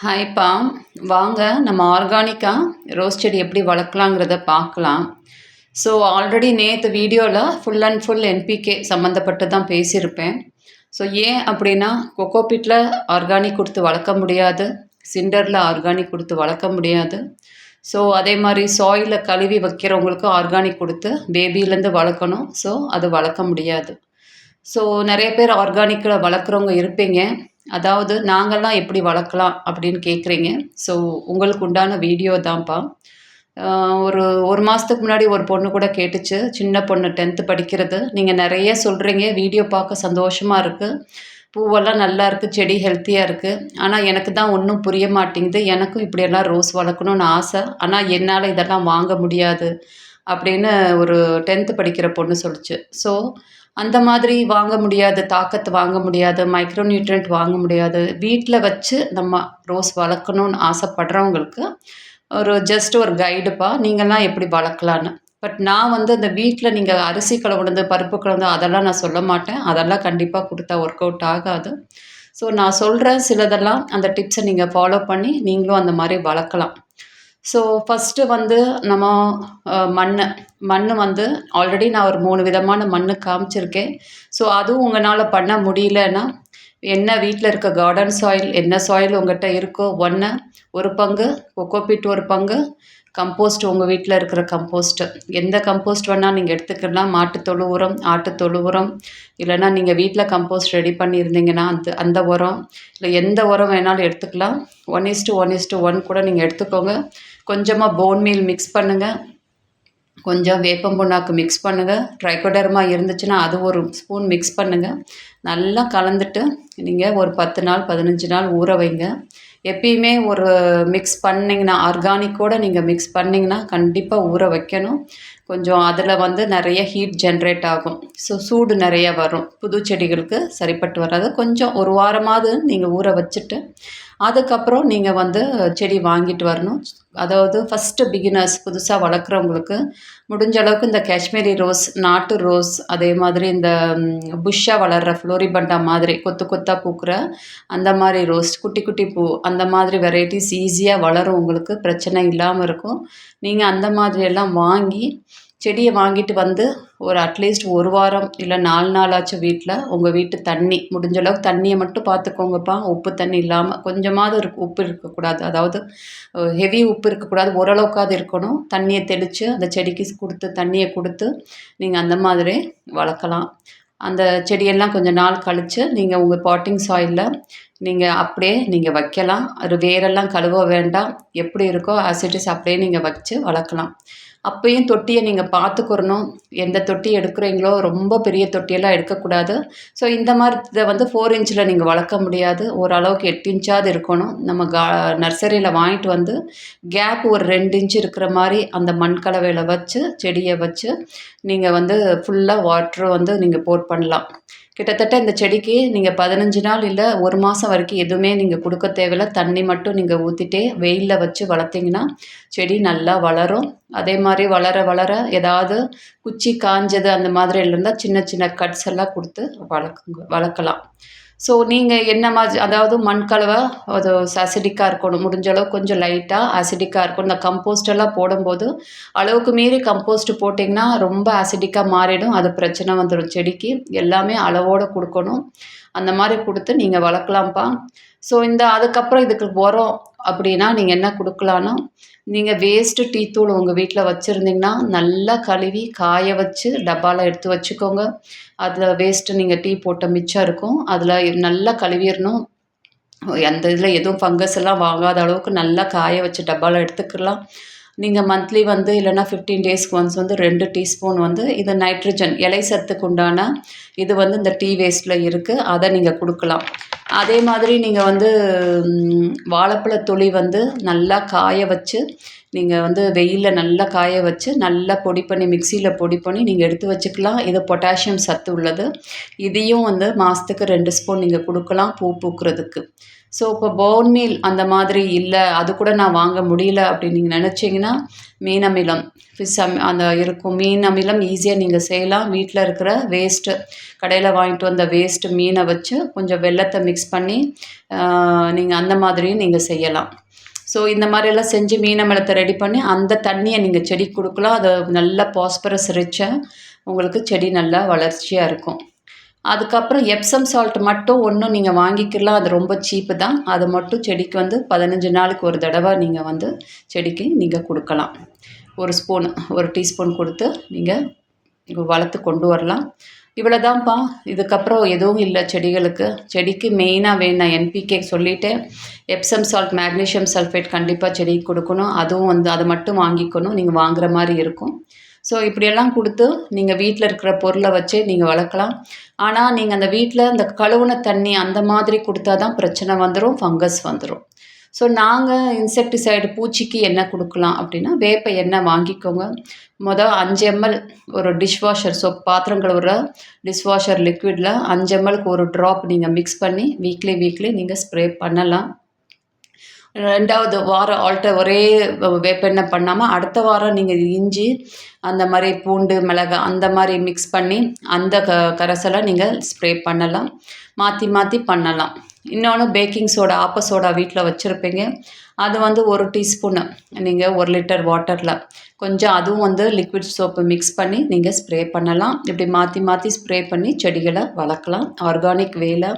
ஹாய்ப்பா. வாங்க நம்ம ரோஸ் செடி எப்படி வளர்க்கலாங்கிறத பார்க்கலாம். ஸோ ஆல்ரெடி நேற்று வீடியோவில் ஃபுல் அண்ட் ஃபுல் என்பிகே சம்மந்தப்பட்டு தான் பேசியிருப்பேன். ஸோ ஏன் அப்படின்னா கொக்கோபிட்டில் ஆர்கானிக் கொடுத்து வளர்க்க முடியாது, சிண்டரில் ஆர்கானிக் கொடுத்து வளர்க்க முடியாது. ஸோ அதே மாதிரி சாயிலில் கழுவி வைக்கிறவங்களுக்கு ஆர்கானிக் கொடுத்து பேபிலேருந்து வளர்க்கணும். ஸோ அது வளர்க்க முடியாது. ஸோ நிறைய பேர் ஆர்கானிக்கில் வளர்க்குறவங்க இருப்பீங்க. அதாவது நாங்கள்லாம் எப்படி வளர்க்கலாம் அப்படின்னு கேட்குறீங்க. ஸோ உங்களுக்கு உண்டான வீடியோ தான்ப்பா. ஒரு 1 மாதத்துக்கு முன்னாடி ஒரு பொண்ணு கூட கேட்டுச்சு, சின்ன பொண்ணு 10th படிக்கிறது. நீங்கள் நிறைய சொல்கிறீங்க, வீடியோ பார்க்க சந்தோஷமாக இருக்குது, பூவெல்லாம் நல்லா இருக்குது, செடி ஹெல்த்தியாக இருக்குது. ஆனால் எனக்கு தான் ஒன்றும் புரிய மாட்டேங்குது. எனக்கும் இப்படியெல்லாம் ரோஸ் வளர்க்கணுன்னு ஆசை, ஆனால் என்னால் இதெல்லாம் வாங்க முடியாது அப்படின்னு ஒரு 10th படிக்கிற பொண்ணு சொல்லுச்சு. ஸோ அந்த மாதிரி வாங்க முடியாது, தாக்கத்து வாங்க முடியாது, மைக்ரோ நியூட்ரியன்ட் வாங்க முடியாது. வீட்டில் வச்சு நம்ம ரோஸ் வளர்க்கணுன்னு ஆசைப்படுறவங்களுக்கு ஜஸ்ட் ஒரு கைடுப்பா, நீங்கள்லாம் எப்படி வளர்க்கலான்னு. பட் நான் இந்த வீட்டில் நீங்கள் அரிசி கழுவுனது, பருப்பு கழுவுனது அதெல்லாம் நான் சொல்ல மாட்டேன். அதெல்லாம் கண்டிப்பாக கொடுத்தா ஒர்க் அவுட் ஆகாது. ஸோ நான் சொல்கிறேன் சிலதெல்லாம், அந்த டிப்ஸை நீங்கள் ஃபாலோ பண்ணி நீங்களும் அந்த மாதிரி வளர்க்கலாம். ஸோ ஃபஸ்ட்டு நம்ம மண் ஆல்ரெடி நான் ஒரு 3 விதமான மண் காமிச்சிருக்கேன். ஸோ அதுவும் உங்களால் பண்ண முடியலன்னா, என்ன வீட்டில் இருக்க கார்டன் சாயில், என்ன சாயில் உங்கள்கிட்ட இருக்கோ ஒரு பங்கு கொக்கோபிட், ஒரு பங்கு கம்போஸ்ட், உங்கள் வீட்டில் இருக்கிற கம்போஸ்ட்டு, எந்த கம்போஸ்ட் வேணால் நீங்கள் எடுத்துக்கலாம். மாட்டுத்தொழு உரம், ஆட்டுத்தொழு உரம், இல்லைனா நீங்கள் வீட்டில் கம்போஸ்ட் ரெடி பண்ணியிருந்தீங்கன்னா அந்த உரம், இல்லை எந்த உரம் வேணாலும் எடுத்துக்கலாம். 1:1:1 கூட நீங்கள் எடுத்துக்கோங்க. கொஞ்சமாக போன் மீல் மிக்ஸ் பண்ணுங்கள், கொஞ்சம் வேப்பம் புண்ணாக்கு மிக்ஸ் பண்ணுங்கள், ட்ரைகோடர்மா இருந்துச்சுன்னா அது ஒரு ஸ்பூன் மிக்ஸ் பண்ணுங்கள். நல்லா கலந்துட்டு நீங்கள் ஒரு 10 நாள் 15 நாள் ஊற வைங்க. எப்பயுமே ஒரு மிக்ஸ் பண்ணிங்கன்னா, ஆர்கானிக்கோடு நீங்கள் மிக்ஸ் பண்ணிங்கன்னா கண்டிப்பாக ஊற வைக்கணும். கொஞ்சம் அதில் நிறைய ஹீட் ஜென்ரேட் ஆகும். ஸோ சூடு நிறைய வரும், புது செடிகளுக்கு சரிப்பட்டு வராது. கொஞ்சம் ஒரு வாரமாவது நீங்கள் ஊற வச்சுட்டு அதுக்கப்புறம் நீங்கள் செடி வாங்கிட்டு வரணும். அதாவது ஃபஸ்ட்டு பிகினர்ஸ், புதுசாக வளர்க்குறவங்களுக்கு முடிஞ்ச அளவுக்கு இந்த காஷ்மீரி ரோஸ், நாட்டு ரோஸ், அதே மாதிரி இந்த புஷ்ஷாக வளர்கிற ஃப்ளோரிபண்டா மாதிரி கொத்து கொத்தாக பூக்கிற அந்த மாதிரி ரோஸ், குட்டி குட்டி பூ, அந்த மாதிரி வெரைட்டிஸ் ஈஸியாக வளரும், உங்களுக்கு பிரச்சனை இல்லாமல் இருக்கும். நீங்கள் அந்த மாதிரியெல்லாம் வாங்கி செடியை வாங்கிட்டு ஒரு அட்லீஸ்ட் 1 வாரம் இல்லை 4 நாளாச்சும் வீட்டில் உங்கள் வீட்டு தண்ணி, முடிஞ்ச அளவுக்கு தண்ணியை மட்டும் பார்த்துக்கோங்கப்பா. உப்பு தண்ணி இல்லாமல், கொஞ்சமாவது உப்பு இருக்கக்கூடாது, அதாவது ஹெவி உப்பு இருக்கக்கூடாது, ஓரளவுக்காவது இருக்கணும். தண்ணியை தெளித்து அந்த செடிக்கு தண்ணியை கொடுத்து நீங்கள் அந்த மாதிரி வளர்க்கலாம். அந்த செடியெல்லாம் கொஞ்சம் நாள் கழித்து நீங்கள் உங்கள் பாட்டிங் சாயிலில் நீங்கள் அப்படியே நீங்கள் வைக்கலாம். அது வேரெல்லாம் கழுவ வேண்டாம், எப்படி இருக்கோ ஆசிட்டிஸ் அப்படியே நீங்கள் வச்சு வளர்க்கலாம். அப்பயும் தொட்டியை நீங்கள் பார்த்துக்கிறணும். எந்த தொட்டி எடுக்கிறீங்களோ ரொம்ப பெரிய தொட்டியெல்லாம் எடுக்கக்கூடாது. ஸோ இந்த மாதிரி இதை 4 இன்ச்சில் நீங்கள் வளர்க்க முடியாது, ஓரளவுக்கு 8 இன்ச்சாவது இருக்கணும். நம்ம நர்சரியில் வாங்கிட்டு கேப் ஒரு 2 இன்ச்சு இருக்கிற மாதிரி அந்த மண் கலவையில் வச்சு செடியை வச்சு நீங்கள் ஃபுல்லாக வாட்ரு நீங்கள் போர் பண்ணலாம். கிட்டத்தட்ட இந்த செடிக்கு நீங்கள் 15 நாள் இல்லை 1 மாதம் வரைக்கும் எதுவுமே நீங்கள் கொடுக்க தேவையில்லை. தண்ணி மட்டும் நீங்கள் ஊற்றிட்டே வெயிலில் வச்சு வளர்த்திங்கன்னா செடி நல்லா வளரும். அதே மாதிரி வளர வளர ஏதாவது குச்சி காஞ்சது அந்த மாதிரி இருந்தால் சின்ன சின்ன கட்ஸ் எல்லாம் கொடுத்து வளர்க்கலாம். ஸோ நீங்கள் என்ன மாதிரி, அதாவது மண் கலவை அது அசிடிக்காக இருக்கணும், முடிஞ்ச அளவு கொஞ்சம் லைட்டாக அசிடிக்காக இருக்கும். இந்த கம்போஸ்டெல்லாம் போடும்போது அளவுக்கு மீறி கம்போஸ்ட் போட்டிங்கன்னா ரொம்ப அசிடிக்காக மாறிடும், அது பிரச்சனை வந்துடும் செடிக்கு. எல்லாமே அளவோடு கொடுக்கணும். அந்த மாதிரி கொடுத்து நீங்கள் வளர்க்கலாம்ப்பா. ஸோ அதுக்கப்புறம் இதுக்கு உரம் அப்படின்னா நீங்கள் என்ன கொடுக்கலான்னா, நீங்கள் வேஸ்ட்டு டீ தூள் உங்கள் வீட்டில் வச்சுருந்தீங்கன்னா நல்லா கழுவி காய வச்சு டப்பாவில் எடுத்து வச்சுக்கோங்க. அதில் வேஸ்ட்டு நீங்கள் டீ போட்ட மிச்சம் இருக்கும், அதில் நல்லா கழுவிடணும். அந்த இதில் எதுவும் ஃபங்கஸ் எல்லாம் வாங்காத அளவுக்கு நல்லா காய வச்சு டப்பாவில் எடுத்துக்கலாம். நீங்கள் மந்த்லி இல்லைன்னா 15 டேஸ்க்கு ஒன்ஸ் 2 டீஸ்பூன் இது நைட்ரஜன் இலை சத்துக்கு உண்டான இது இந்த டீ வேஸ்ட்டில் இருக்குது, அதை நீங்கள் கொடுக்கலாம். அதே மாதிரி நீங்கள் வாழைப்பழ தொளி நல்லா காய வச்சு நீங்கள் வெயிலில் நல்லா காய வச்சு நல்லா பொடி பண்ணி மிக்சியில் பொடி பண்ணி நீங்கள் எடுத்து வச்சுக்கலாம். இது பொட்டாசியம் சத்து உள்ளது. இதையும் மாதத்துக்கு 2 ஸ்பூன் நீங்கள் கொடுக்கலாம் பூ பூக்கிறதுக்கு. ஸோ இப்போ போன் மீல் அந்த மாதிரி இல்லை, அது கூட நான் வாங்க முடியல அப்படின்னு நீங்கள் நினச்சிங்கன்னா, மீன் அமிலம் அந்த இருக்கும். மீன் அமிலம் ஈஸியாக நீங்கள் செய்யலாம். வீட்டில் இருக்கிற வேஸ்ட்டு, கடையில் வாங்கிட்டு வந்த வேஸ்ட்டு மீனை வச்சு கொஞ்சம் வெல்லத்தை மிக்ஸ் பண்ணி நீங்கள் அந்த மாதிரியும் நீங்கள் செய்யலாம். ஸோ இந்த மாதிரியெல்லாம் செஞ்சு மீன் அமிலத்தை ரெடி பண்ணி அந்த தண்ணியை நீங்கள் செடிக்கு கொடுக்கலாம். அது நல்லா பாஸ்பரஸ் ரிச்சாக உங்களுக்கு செடி நல்லா வளர்ச்சியாக இருக்கும். அதுக்கப்புறம் எப்சம் சால்ட் மட்டும் ஒன்றும் நீங்கள் வாங்கிக்கலாம். அது ரொம்ப சீப்பு தான். அது மட்டும் செடிக்கு வந்து 15 நாளுக்கு ஒரு தடவை நீங்கள் வந்து செடிக்கு நீங்கள் கொடுக்கலாம். 1 ஸ்பூன் 1 டீஸ்பூன் கொடுத்து நீங்கள் வளர்த்து கொண்டு வரலாம். இவ்வளோதான்ப்பா. இதுக்கப்புறம் எதுவும் இல்லை செடிகளுக்கு. செடிக்கு மெயினாக வேணும் என்பிகே சொல்லிவிட்டேன். எப்சம் சால்ட், மேக்னீஷியம் சல்ஃபேட் கண்டிப்பாக செடிக்கு கொடுக்கணும். அதுவும் வந்து அதை மட்டும் வாங்கிக்கணும். நீங்கள் வாங்குகிற மாதிரி இருக்கும். ஸோ இப்படியெல்லாம் கொடுத்து நீங்கள் வீட்டில் இருக்கிற பொருளை வச்சே நீங்கள் வளர்க்கலாம். ஆனால் நீங்கள் அந்த வீட்டில் அந்த கழுவுன தண்ணி அந்த மாதிரி கொடுத்தா தான் பிரச்சனை வந்துடும், ஃபங்கஸ் வந்துடும். ஸோ நாங்கள் இன்செக்டிசைடு பூச்சிக்கு என்ன கொடுக்கலாம் அப்படின்னா, வேப்ப எண்ணெய் வாங்கிக்கோங்க. 5 ml ஒரு டிஷ்வாஷர் சோப், பாத்திரம் கழுவுற டிஷ்வாஷர் லிக்விடில் 5 mlக்கு ஒரு ட்ராப் நீங்கள் மிக்ஸ் பண்ணி வீக்லி நீங்கள் ஸ்ப்ரே பண்ணலாம். 2வது வாரம் ஒரே வேப்பெண்ணெய் பண்ணாமல் அடுத்த வாரம் நீங்கள் இஞ்சி, அந்த மாதிரி பூண்டு, மிளகாய் அந்த மாதிரி மிக்ஸ் பண்ணி அந்த கரைசலை நீங்கள் ஸ்ப்ரே பண்ணலாம். மாற்றி பண்ணலாம். இன்னொன்று பேக்கிங் சோடா, ஆப்ப சோடா வீட்டில் வச்சுருப்பீங்க. அது வந்து 1 டீஸ்பூனு நீங்கள் 1 லிட்டர் வாட்டரில் கொஞ்சம் அதுவும் வந்து லிக்விட் சோப்பு மிக்ஸ் பண்ணி நீங்கள் ஸ்ப்ரே பண்ணலாம். இப்படி மாற்றி ஸ்ப்ரே பண்ணி செடிகளை வளர்க்கலாம். ஆர்கானிக் வேலை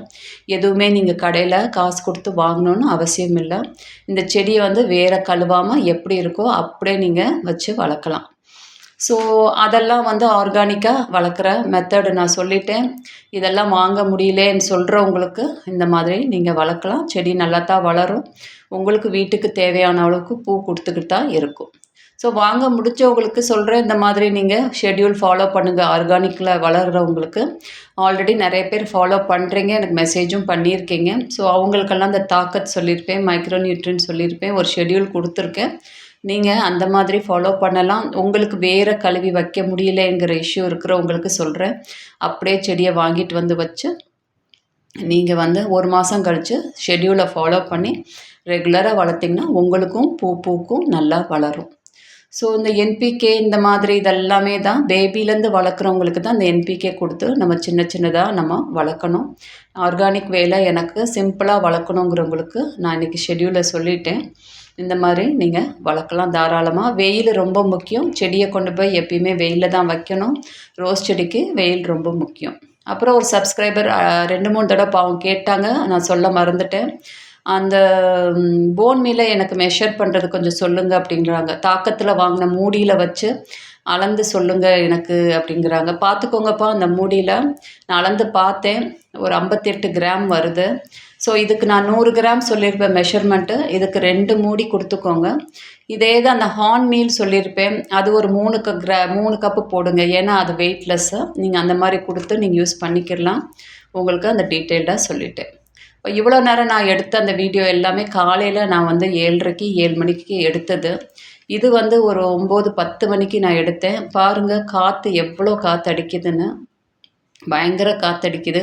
எதுவுமே நீங்கள் கடையில் காசு கொடுத்து வாங்கணுன்னு அவசியம் இல்லை. இந்த செடியை வந்து வேற கழுவாமல் எப்படி இருக்கோ அப்படியே நீங்கள் வச்சு வளர்க்கலாம். ஸோ அதெல்லாம் வந்து ஆர்கானிக்காக வளர்க்குற மெத்தடு நான் சொல்லிட்டேன். இதெல்லாம் வாங்க முடியலேன்னு சொல்கிறவங்களுக்கு இந்த மாதிரி நீங்கள் வளர்க்கலாம். செடி நல்லா தான் வளரும். உங்களுக்கு வீட்டுக்கு தேவையான அளவுக்கு பூ கொடுத்துக்கிட்டு தான் இருக்கும். ஸோ வாங்க முடிச்சவங்களுக்கு சொல்கிறேன், இந்த மாதிரி நீங்கள் ஷெட்யூல் ஃபாலோ பண்ணுங்கள். ஆர்கானிக்கில் வளர்கிறவங்களுக்கு ஆல்ரெடி நிறைய பேர் ஃபாலோ பண்ணுறீங்க, எனக்கு மெசேஜும் பண்ணியிருக்கீங்க. ஸோ அவங்களுக்கெல்லாம் இந்த தாக்கத் சொல்லியிருப்பேன், மைக்ரோ நியூட்ரியன்ட் சொல்லியிருப்பேன், ஒரு ஷெட்யூல் கொடுத்துருக்கேன். நீங்கள் அந்த மாதிரி ஃபாலோ பண்ணலாம். உங்களுக்கு வேறு கழுவி வைக்க முடியலைங்கிற இஷ்யூ இருக்கிறவங்களுக்கு சொல்கிறேன், அப்படியே செடியை வாங்கிட்டு வந்து வச்சு நீங்கள் வந்து 1 மாதம் கழித்து ஷெட்யூலை ஃபாலோ பண்ணி ரெகுலராக வளர்த்திங்கன்னா உங்களுக்கும் பூக்கும் நல்லா வளரும். ஸோ இந்த என்பிகே இந்த மாதிரி இதெல்லாமே தான் பேபிலேருந்து வளர்க்குறவங்களுக்கு தான் இந்த என்பிகே கொடுத்து நம்ம சின்னதாக நம்ம வளர்க்கணும். ஆர்கானிக் வேலை எனக்கு சிம்பிளாக வளர்க்கணுங்கிறவங்களுக்கு நான் இன்றைக்கி ஷெட்யூலை சொல்லிட்டேன். இந்த மாதிரி நீங்கள் வளர்க்கலாம் தாராளமாக. வெயில் ரொம்ப முக்கியம். செடியை கொண்டு போய் எப்பயுமே வெயிலில் தான் வைக்கணும். ரோஸ் செடிக்கு வெயில் ரொம்ப முக்கியம். அப்புறம் ஒரு சப்ஸ்கிரைபர் 2-3 தடவை பாவம் கேட்டாங்க, நான் சொல்ல மறந்துட்டேன். அந்த போன் மீலை எனக்கு மெஷர் பண்ணுறது கொஞ்சம் சொல்லுங்கள் அப்படிங்கிறாங்க. தாக்கத்தில் வாங்கின மூடியில் வச்சு அளந்து சொல்லுங்கள் எனக்கு அப்படிங்கிறாங்க. பார்த்துக்கோங்கப்பா, அந்த மூடியில் நான் அளந்து பார்த்தேன், ஒரு 58 கிராம் வருது. ஸோ இதுக்கு நான் 100 கிராம் சொல்லியிருப்பேன் மெஷர்மெண்ட்டு. இதுக்கு 2 மூடி கொடுத்துக்கோங்க. இதே தான் அந்த ஹார்ன் மீல் சொல்லியிருப்பேன், அது ஒரு 3 கப்பு போடுங்க. ஏன்னா அது வெயிட்லெஸ்ஸு. நீங்கள் அந்த மாதிரி கொடுத்து நீங்கள் யூஸ் பண்ணிக்கிடலாம். உங்களுக்கு அந்த டீட்டெயில்டாக சொல்லிட்டேன். இப்போ இவ்வளோ நேரம் நான் எடுத்த அந்த வீடியோ எல்லாமே காலையில் நான் வந்து 7:30 7 மணிக்கு எடுத்தது. இது வந்து ஒரு 9-10 மணிக்கு நான் எடுத்தேன். பாருங்கள் காற்று எவ்வளோ காற்று அடிக்குதுன்னு, பயங்கர காற்றடிக்குது.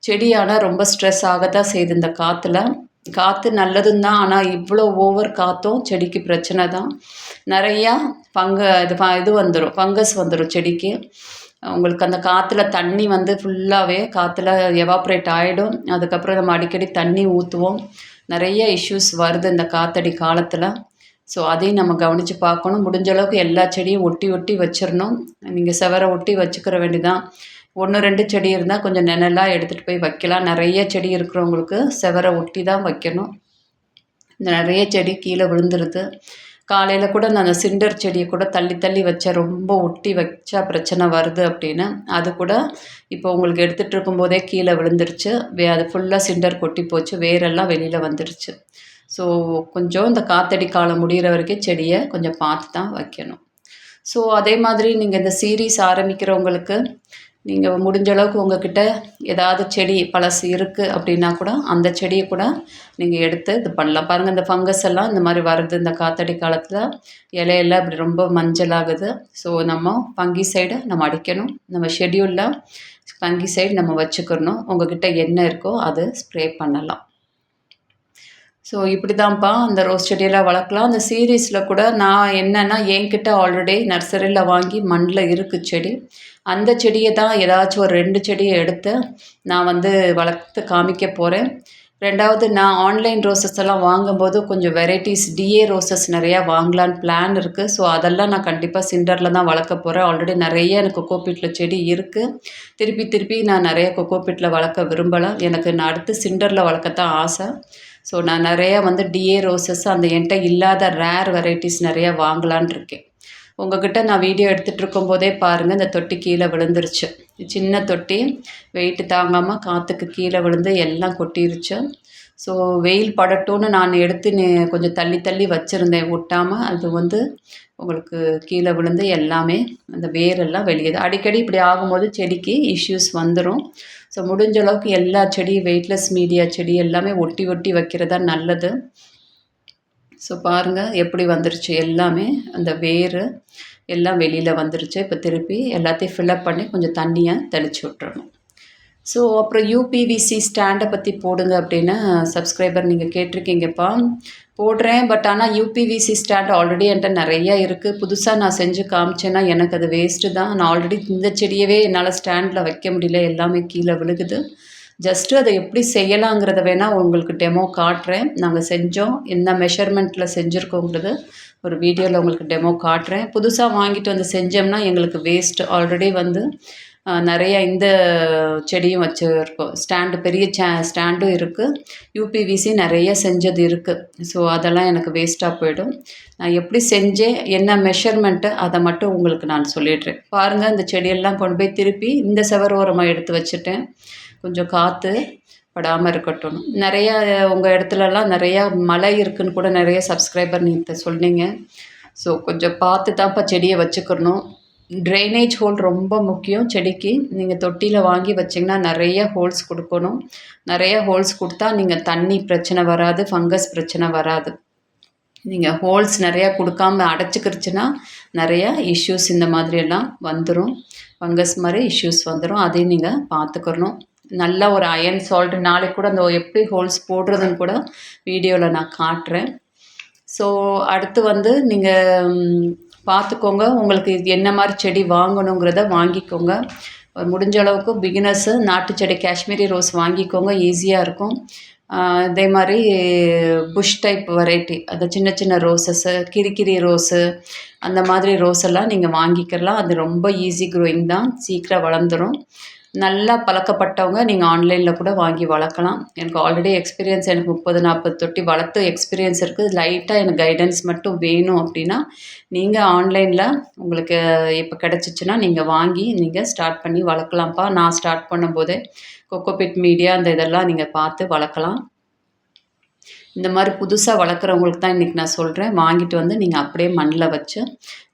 செடி ஆனால் ரொம்ப ஸ்ட்ரெஸ் ஆகத்தான் செய்யுது இந்த காற்றுல. காற்று நல்லதுன்னு தான், ஆனால் இவ்வளோ ஓவர் காற்றும் செடிக்கு பிரச்சனை தான். நிறையா இது வந்துடும், ஃபங்கஸ் வந்துடும் செடிக்கு. உங்களுக்கு அந்த காற்றுல தண்ணி வந்து ஃபுல்லாகவே காற்றுல எவாப்ரேட் ஆகிடும். அதுக்கப்புறம் நம்ம அடிக்கடி தண்ணி ஊற்றுவோம். நிறைய இஷ்யூஸ் வருது இந்த காற்றடி காலத்தில். ஸோ அதையும் நம்ம கவனித்து பார்க்கணும். முடிஞ்ச அளவுக்கு எல்லா செடியும் ஒட்டி வச்சிடணும். நீங்கள் செவரை ஒட்டி வச்சுக்கிற வேண்டிதான். 1-2 செடி இருந்தால் கொஞ்சம் நிழலாக எடுத்துகிட்டு போய் வைக்கலாம். நிறைய செடி இருக்கிறவங்களுக்கு செவரை ஒட்டி தான் வைக்கணும். நிறைய செடி கீழே விழுந்துருது. காலையில் கூட நான் அந்த சிண்டர் செடியை கூட தள்ளி வச்சேன். ரொம்ப ஒட்டி வச்சா பிரச்சனை வருது அப்படின்னு. அது கூட இப்போ உங்களுக்கு எடுத்துகிட்டு இருக்கும்போதே கீழே விழுந்துருச்சு. அது ஃபுல்லாக சிண்டர் கொட்டி போச்சு, வேரெல்லாம் வெளியில் வந்துடுச்சு. ஸோ கொஞ்சம் இந்த காற்றடி காலம் முடிகிற வரைக்கும் செடியை கொஞ்சம் பார்த்து தான் வைக்கணும். ஸோ அதே மாதிரி நீங்கள் இந்த சீரீஸ் ஆரம்பிக்கிறவங்களுக்கு நீங்கள் முடிஞ்ச அளவுக்கு உங்கள்கிட்ட ஏதாவது செடி பழசு இருக்குது அப்படின்னா கூட அந்த செடியை கூட நீங்கள் எடுத்து இது பண்ணலாம். பாருங்கள், இந்த ஃபங்கஸ் எல்லாம் இந்த மாதிரி வருது இந்த காற்றடி காலத்தில். இலையெல்லாம் இப்படி ரொம்ப மஞ்சளாகுது. ஸோ நம்ம ஃபங்கிசைடை நம்ம அடிக்கணும். நம்ம ஷெட்யூலில் ஃபங்கிசைடு நம்ம வச்சுக்கணும். உங்கள்கிட்ட என்ன இருக்கோ அது ஸ்ப்ரே பண்ணலாம். ஸோ இப்படி தான்ப்பா அந்த ரோஸ் செடியெல்லாம் வளர்க்கலாம். அந்த சீரீஸில் கூட நான் என்னென்னா என்கிட்ட ஆல்ரெடி நர்சரியில் வாங்கி மண்ணில் இருக்குது செடி. அந்த செடியை தான் ஏதாச்சும் ஒரு 2 செடியை எடுத்து நான் வந்து வளர்த்து காமிக்க போகிறேன். 2வது நான் ஆன்லைன் ரோசஸ் எல்லாம் வாங்கும்போது கொஞ்சம் வெரைட்டிஸ் டிஏ ரோசஸ் நிறையா வாங்கலான்னு பிளான் இருக்குது. ஸோ அதெல்லாம் நான் கண்டிப்பாக சிண்டரில் தான் வளர்க்க போகிறேன். ஆல்ரெடி நிறைய எனக்கு கொக்கோபீட்டில் செடி இருக்குது. திருப்பி நான் நிறைய கொக்கோபீட்டில் வளர்க்க விரும்பலை. எனக்கு நான் அடுத்து சிண்டரில் வளர்க்கத்தான் ஆசை. ஸோ நான் நிறையா வந்து டிஏ ரோசஸ் அந்த என்கிட்ட இல்லாத ரேர் வெரைட்டிஸ் நிறையா வாங்கலான் இருக்கேன். உங்கள்கிட்ட நான் வீடியோ எடுத்துகிட்டு இருக்கும்போதே பாருங்கள், இந்த தொட்டி கீழே விழுந்துருச்சு. சின்ன தொட்டி வெயிட்டு தாங்காமல் காற்றுக்கு கீழே விழுந்து எல்லாம் கொட்டிருச்சு. ஸோ வெயில் படட்டும்னு நான் எடுத்து கொஞ்சம் தள்ளி வச்சுருந்தேன் ஒட்டாமல். அது வந்து உங்களுக்கு கீழே விழுந்து எல்லாமே அந்த வேரெல்லாம் வெளியேது. அடிக்கடி இப்படி ஆகும்போது செடிக்கு இஷ்யூஸ் வந்துடும். ஸோ முடிஞ்ச அளவுக்கு எல்லா செடியும் வெயிட்லெஸ் மீடியா செடி எல்லாமே ஒட்டி வைக்கிறதா நல்லது. ஸோ பாருங்கள் எப்படி வந்துருச்சு எல்லாமே, அந்த வேர் எல்லாம் வெளியில் வந்துருச்சு. இப்போ திருப்பி எல்லாத்தையும் ஃபில்லப் பண்ணி கொஞ்சம் தண்ணியை தெளித்து விட்டுறணும். ஸோ அப்புறம் யூபிவிசி ஸ்டாண்டை பற்றி போடுங்க அப்படின்னு சப்ஸ்கிரைபர் நீங்கள் கேட்டிருக்கீங்கப்பா. போடுறேன். பட் ஆனால் யூபிவிசி ஸ்டாண்ட் ஆல்ரெடி என்கிட்ட நிறையா இருக்குது. புதுசாக நான் செஞ்சு காமிச்சேன்னா எனக்கு அது வேஸ்ட்டு தான். நான் ஆல்ரெடி இந்த செடியவே என்னால் ஸ்டாண்டில் வைக்க முடியல, எல்லாமே கீழே விழுகுது. ஜஸ்ட்டு அதை எப்படி செய்யலாங்கிறத வேணால் உங்களுக்கு டெமோ காட்டுறேன். நாங்கள் செஞ்சோம், என்ன மெஷர்மெண்ட்டில் செஞ்சுருக்கோங்கிறது ஒரு வீடியோவில் உங்களுக்கு டெமோ காட்டுறேன். புதுசாக வாங்கிட்டு வந்து செஞ்சோம்னா எங்களுக்கு வேஸ்ட்டு. ஆல்ரெடி வந்து நிறையா இந்த செடியும் வச்சுருக்கோம். ஸ்டாண்டு பெரிய ஸ்டாண்டும் இருக்குது. யூபிவிசி நிறைய செஞ்சது இருக்குது. ஸோ அதெல்லாம் எனக்கு வேஸ்ட்டாக போயிடும். நான் எப்படி செஞ்சேன், என்ன மெஷர்மெண்ட்டு அதை மட்டும் உங்களுக்கு நான் சொல்லிடுறேன். பாருங்கள், இந்த செடியெல்லாம் கொண்டு போய் திருப்பி இந்த செவரோரமாக எடுத்து வச்சுட்டேன். கொஞ்சம் காற்று படாமல் இருக்கட்டும். நிறையா உங்கள் இடத்துலலாம் நிறையா மழை இருக்குதுன்னு கூட நிறைய சப்ஸ்கிரைபர் நீங்கள் சொன்னீங்க. ஸோ கொஞ்சம் பார்த்து தான்ப்பா செடியை வச்சுக்கணும். ட்ரைனேஜ் ஹோல் ரொம்ப முக்கியம் செடிக்கு. நீங்கள் தொட்டியில் வாங்கி வச்சிங்கன்னா நிறைய ஹோல்ஸ் கொடுக்கணும். நிறைய ஹோல்ஸ் கொடுத்தா நீங்கள் தண்ணி பிரச்சனை வராது, ஃபங்கஸ் பிரச்சனை வராது. நீங்கள் ஹோல்ஸ் நிறையா கொடுக்காம அடைச்சிக்கிருச்சுன்னா நிறையா இஷ்யூஸ் இந்த மாதிரியெல்லாம் வந்துடும். ஃபங்கஸ் மாதிரி இஷ்யூஸ் வந்துடும். அதையும் நீங்கள் பார்த்துக்கணும். நல்ல ஒரு அயன் சால்ட் நாளைக்கு கூட அந்த எப்படி ஹோல்ஸ் போடுறதுன்னு கூட வீடியோவில் நான் காட்டுறேன். ஸோ அடுத்து வந்து நீங்கள் பார்த்துக்கோங்க, உங்களுக்கு என்ன மாதிரி செடி வாங்கணுங்கிறத வாங்கிக்கோங்க. முடிஞ்ச அளவுக்கு பிகினர்ஸு நாட்டு செடி காஷ்மீரி ரோஸ் வாங்கிக்கோங்க, ஈஸியாக இருக்கும். இதே மாதிரி புஷ் டைப் வெரைட்டி, அது சின்ன ரோசஸ்ஸு, கிரிக்கிரி ரோஸு, அந்த மாதிரி ரோஸெல்லாம் நீங்கள் வாங்கிக்கலாம். அது ரொம்ப ஈஸி க்ரோயிங் தான், சீக்கிரம் வளர்ந்துடும். நல்லா பழக்கப்பட்டவங்க நீங்கள் ஆன்லைனில் கூட வாங்கி வளர்க்கலாம். எனக்கு ஆல்ரெடி எக்ஸ்பீரியன்ஸ், எனக்கு 30-40 தொட்டி வளர்த்து எக்ஸ்பீரியன்ஸ் இருக்குது. லைட்டாக எனக்கு கைடன்ஸ் மட்டும் வேணும் அப்படின்னா நீங்கள் ஆன்லைனில் உங்களுக்கு இப்போ கிடச்சிச்சின்னா நீங்கள் வாங்கி நீங்கள் ஸ்டார்ட் பண்ணி வளர்க்கலாம்ப்பா. நான் ஸ்டார்ட் பண்ணும்போதே கொக்கோபிட் மீடியா அந்த இதெல்லாம் நீங்கள் பார்த்து வளர்க்கலாம். இந்த மாதிரி புதுசாக வளர்க்குறவங்களுக்கு தான் இன்றைக்கி நான் சொல்கிறேன். வாங்கிட்டு வந்து நீங்கள் அப்படியே மண்ணில் வச்சு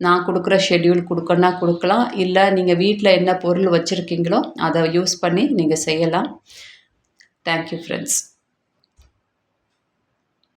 நான் கொடுக்குற ஷெட்யூல் கொடுக்கணுன்னா கொடுக்கலாம். இல்லை நீங்கள் வீட்டில் என்ன பொருள் வச்சுருக்கீங்களோ அதை யூஸ் பண்ணி நீங்கள் செய்யலாம். Thank you friends.